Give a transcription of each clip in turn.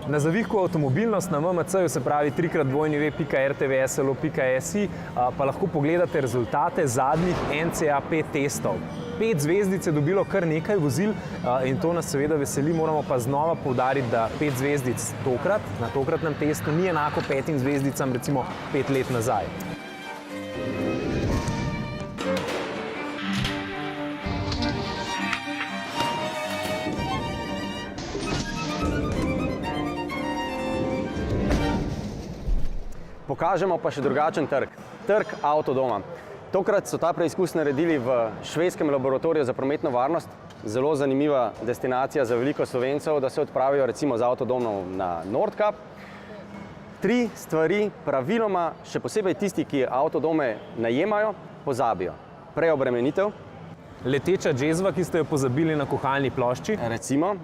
Na zavihku avtomobilnost na MMC-ju, se pravi www.rtvslo.si, pa lahko pogledate rezultate zadnjih NCAP testov. 5 zvezdic je dobilo kar nekaj vozil in to nas seveda veseli. Moramo pa znova poudariti, da 5 zvezdic na tokratnem testu ni enako 5 zvezdicam recimo 5 let nazaj. Pokažemo pa še drugačen trg. Trg avtodoma. Tokrat so ta preizkus naredili v švedskem laboratoriju za prometno varnost. Zelo zanimiva destinacija za veliko Slovencev, da se odpravijo recimo z avtodomom na Nordkap. 3 stvari praviloma, še posebej tisti, ki avtodome najemajo, pozabijo. Preobremenitev. Leteča džezva, ki ste jo pozabili na kuhalni plošči. Recimo.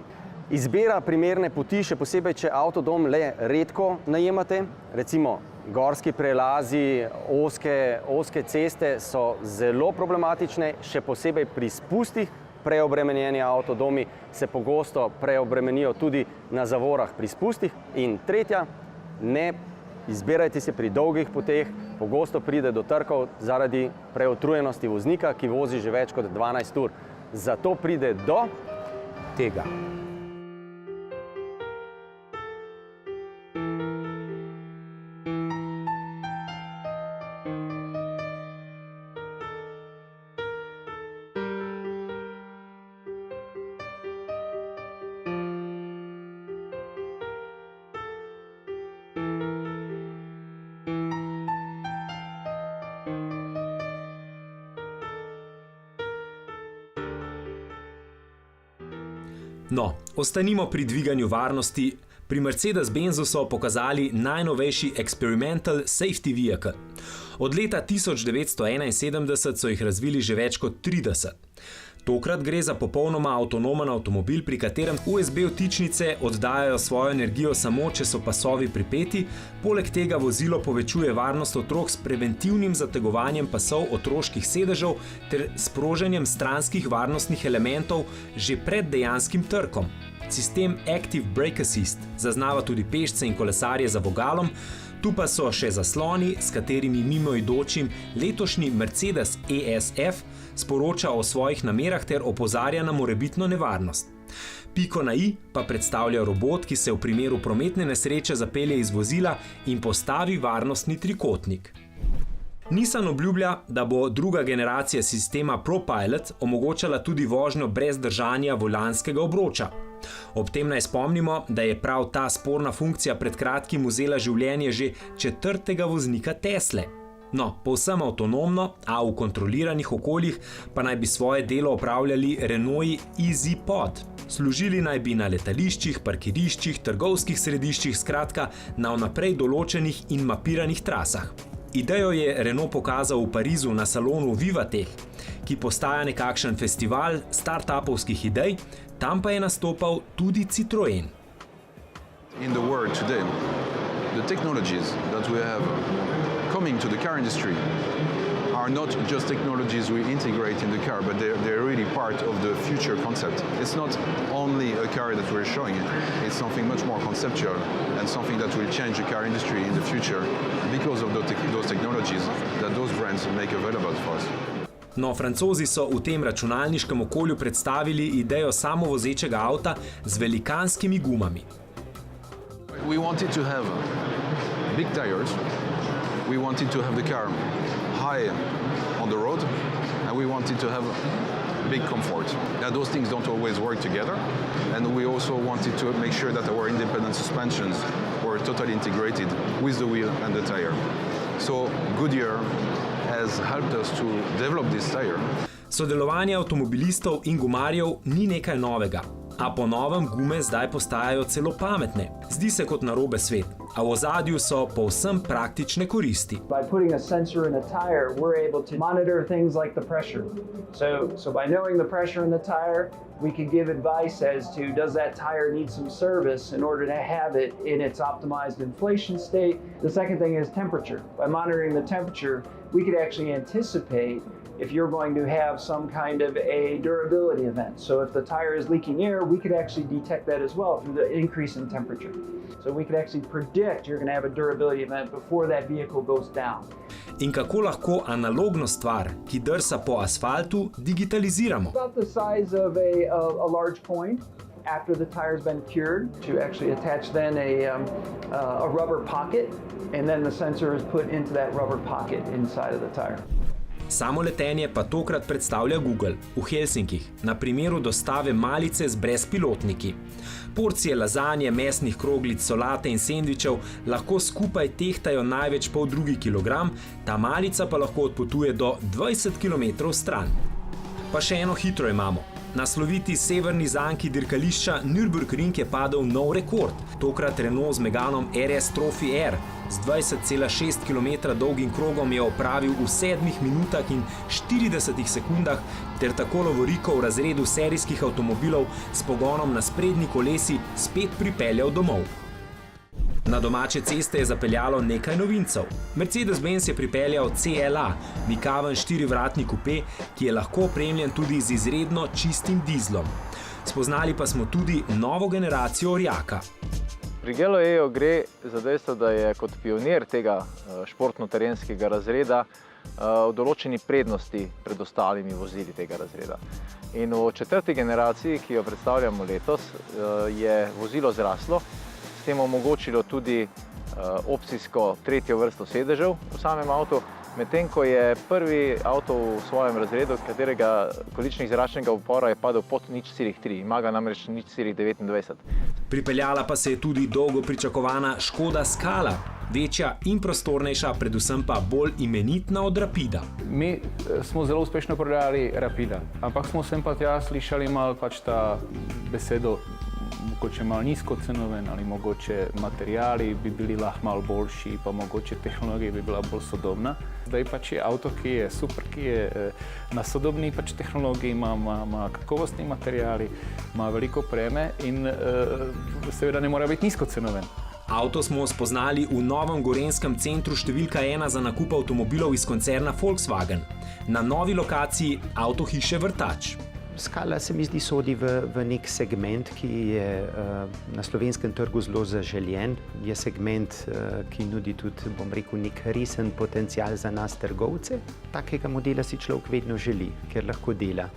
Izbira primerne poti, še posebej, če avtodom le redko najemate. Recimo gorski prelazi, ozke ceste so zelo problematične, še posebej pri spustih. Preobremenjeni avtodomi se pogosto preobremenijo tudi na zavorah pri spustih. In tretja, ne izbirajte se pri dolgih poteh, pogosto pride do trkov zaradi preutrujenosti voznika, ki vozi že več kot 12 ur. Zato pride do tega. No, ostanimo pri dviganju varnosti. Pri Mercedes-Benzu so pokazali najnovejši Experimental Safety Vehicle. Od leta 1971 so jih razvili že več kot 30. Tokrat gre za popolnoma avtonomen avtomobil, pri katerem USB vtičnice oddajajo svojo energijo samo, če so pasovi pripeti. Poleg tega vozilo povečuje varnost otrok s preventivnim zategovanjem pasov otroških sedežev ter sproženjem stranskih varnostnih elementov že pred dejanskim trkom. Sistem Active Brake Assist zaznava tudi pešce in kolesarje za vogalom. Tu pa so še zasloni, s katerimi mimoidočim letošnji Mercedes ESF sporoča o svojih namerah ter opozarja na morebitno nevarnost. Piko na i pa predstavlja robot, ki se v primeru prometne nesreče zapelje iz vozila in postavi varnostni trikotnik. Nissan obljublja, da bo druga generacija sistema ProPilot omogočala tudi vožnjo brez držanja volanskega obroča. Ob tem naj spomnimo, da je prav ta sporna funkcija pred kratkim vzela življenje že 4. voznika Tesle. No, povsem avtonomno, a v kontroliranih okoljih pa naj bi svoje delo opravljali Renault EasyPod. Služili naj bi na letališčih, parkiriščih, trgovskih središčih, skratka na vnaprej določenih in mapiranih trasah. Idejo je Renault pokazal v Parizu na salonu Vivatech, ki postaja nekakšen festival startupovskih idej, tam pa je nastopal tudi Citroën. In the world today, the technologies that we have coming to the car industry are not just technologies we integrate in the car, but they're really part of the future concept. It's not only a car that we're showing, it's something much more conceptual and something that will change the car industry in the future because of those technologies that those brands make available for us. No, Francozi so v tem računalniškem okolju predstavili idejo samovozečega avta z velikanskimi gumami. We wanted to have big tires. We wanted to have the car high on the road, and we wanted to have big comfort. Now, those things don't always work together, and we also wanted to make sure that our independent suspensions were totally integrated with the wheel and the tire. So Goodyear has helped us to develop this tire. Sodelovanje avtomobilistov in gumarjev ni nekaj novega. A po novem gume zdaj postajajo celo pametne. Zdi se kot narobe svet. a v ozadju so povsem praktične koristi. By putting a sensor in a tire, we're able to monitor things like the pressure. So by knowing the pressure in the tire, we can give advice as to does that tire need some service in order to have it in its optimized inflation state. The second thing is temperature. By monitoring the temperature, we could actually anticipate if you're going to have some kind of a durability event. So if the tire is leaking air, we could actually detect that as well through the increase in temperature. So we could actually predict you're going to have a durability event before that vehicle goes down. In kako lahko analogno stvar, ki drsa po asfaltu, digitaliziramo? About the size of a large coin after the tire's been cured, to actually attach then a rubber pocket, and then the sensor is put into that rubber pocket inside of the tire. Samo letenje pa tokrat predstavlja Google v Helsinkih na primeru dostave malice z brezpilotniki. Porcije lazanje, mesnih kroglic, solate in sendvičev lahko skupaj tehtajo največ poldrugi kilogram, ta malica pa lahko odpotuje do 20 km stran. Pa še eno hitro imamo. Na sloviti severni zanki dirkališča Nürburgring je padel nov rekord, tokrat Renault z Meganom RS Trophy R. Z 20,6 km dolgim krogom je opravil v 7 minutah in 40 sekundah ter tako lovoriko v razredu serijskih avtomobilov s pogonom na sprednji kolesi spet pripeljal domov. Na domače ceste je zapeljalo nekaj novincev. Mercedes-Benz je pripeljal CLA, mikaven 4-vratni kupe, ki je lahko opremljen tudi z izredno čistim dizlom. Spoznali pa smo tudi novo generacijo orjaka. Pri Gelo-eju gre za dejstvo, da je kot pionir tega športno-terenskega razreda v določeni prednosti pred ostalimi vozili tega razreda. In v 4. generaciji, ki jo predstavljamo letos, je vozilo zraslo, s tem omogočilo tudi opcijsko 3. vrsto sedežev v samem avtu, medtem ko je prvi avto v svojem razredu, katerega količnik zračnega upora je padel pod 0,3, ima ga namreč 0,29. Pripeljala pa se je tudi dolgo pričakovana Škoda Scala, večja in prostornejša, predvsem pa bolj imenitna od Rapida. Mi smo zelo uspešno prodajali Rapida, ampak smo sem pa tja slišali malo pač ta besedo, mogoče malo nizkocenoven ali mogoče materiali bi bili lahko malo boljši, pa mogoče tehnologija bi bila bolj sodobna. Zdaj pač je avto, ki je super, ki je na sodobni pač tehnologiji, ima kakovostni materiali, ima veliko opreme in seveda ne mora biti nizkocenoven. Avto smo spoznali v novem gorenskem centru številka 1 za nakup avtomobilov iz koncerna Volkswagen, na novi lokaciji avtohiše Vrtač. Scala se mi zdi sodi v nek segment, ki je na slovenskem trgu zelo zaželjen. Je segment, ki nudi tudi, bom rekel, nek resen potencial za nas trgovce. Takega modela si človek vedno želi, ker lahko dela.